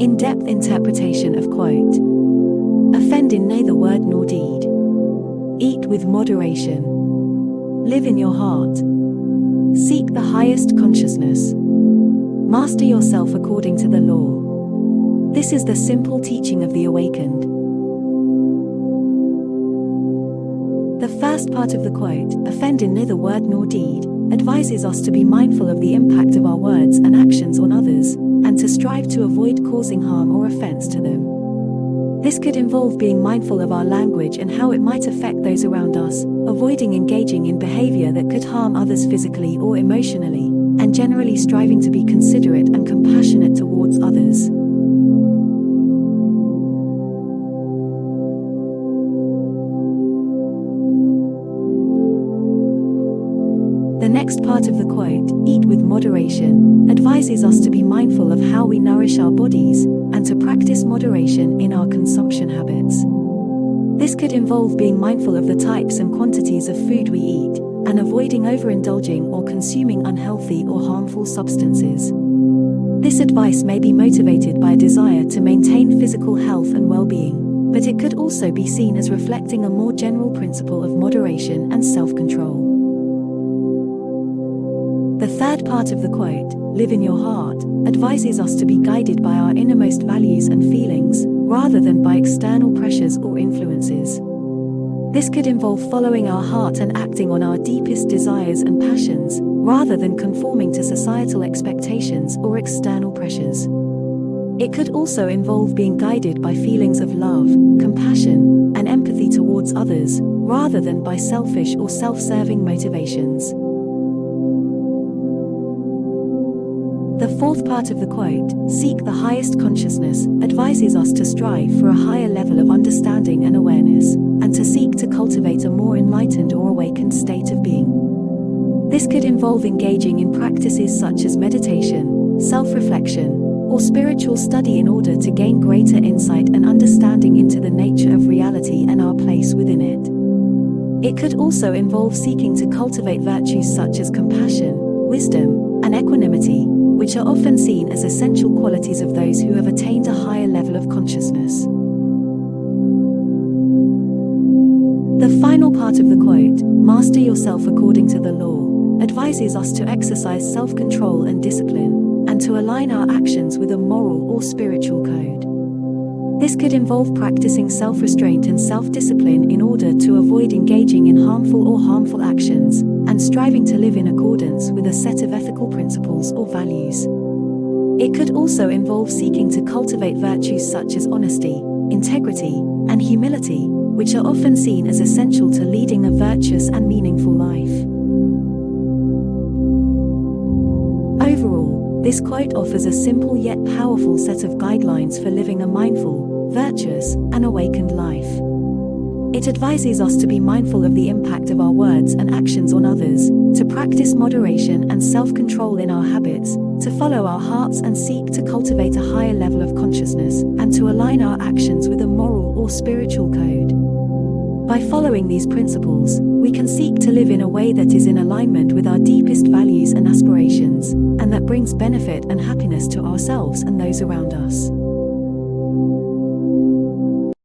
In-depth interpretation of quote. Offend in neither word nor deed. Eat with moderation. Live in your heart. Seek the highest consciousness. Master yourself according to the law. This is the simple teaching of the awakened. The first part of the quote, offend in neither word nor deed, advises us to be mindful of the impact of our words and actions on others, and to strive to avoid causing harm or offense to them. This could involve being mindful of our language and how it might affect those around us, avoiding engaging in behavior that could harm others physically or emotionally, and generally striving to be considerate and compassionate towards others. The next part of the quote, eat with moderation, advises us to be mindful of how we nourish our bodies, and to practice moderation in our consumption habits. This could involve being mindful of the types and quantities of food we eat, and avoiding overindulging or consuming unhealthy or harmful substances. This advice may be motivated by a desire to maintain physical health and well-being, but it could also be seen as reflecting a more general principle of moderation and self-control. The third part of the quote, live in your heart, advises us to be guided by our innermost values and feelings, rather than by external pressures or influences. This could involve following our heart and acting on our deepest desires and passions, rather than conforming to societal expectations or external pressures. It could also involve being guided by feelings of love, compassion, and empathy towards others, rather than by selfish or self-serving motivations. The fourth part of the quote, seek the highest consciousness, advises us to strive for a higher level of understanding and awareness, and to seek to cultivate a more enlightened or awakened state of being. This could involve engaging in practices such as meditation, self-reflection, or spiritual study in order to gain greater insight and understanding into the nature of reality and our place within it. It could also involve seeking to cultivate virtues such as compassion, wisdom, and equanimity, which are often seen as essential qualities of those who have attained a higher level of consciousness. The final part of the quote, master yourself according to the law, advises us to exercise self-control and discipline, and to align our actions with a moral or spiritual code. This could involve practicing self-restraint and self-discipline in order to avoid engaging in harmful actions, and striving to live in accordance with a set of ethical principles or values. It could also involve seeking to cultivate virtues such as honesty, integrity, and humility, which are often seen as essential to leading a virtuous and meaningful life. Overall, this quote offers a simple yet powerful set of guidelines for living a mindful, virtuous, and awakened life. It advises us to be mindful of the impact of our words and actions on others, to practice moderation and self-control in our habits, to follow our hearts and seek to cultivate a higher level of consciousness, and to align our actions with a moral or spiritual code. By following these principles, we can seek to live in a way that is in alignment with our deepest values and aspirations, and that brings benefit and happiness to ourselves and those around us.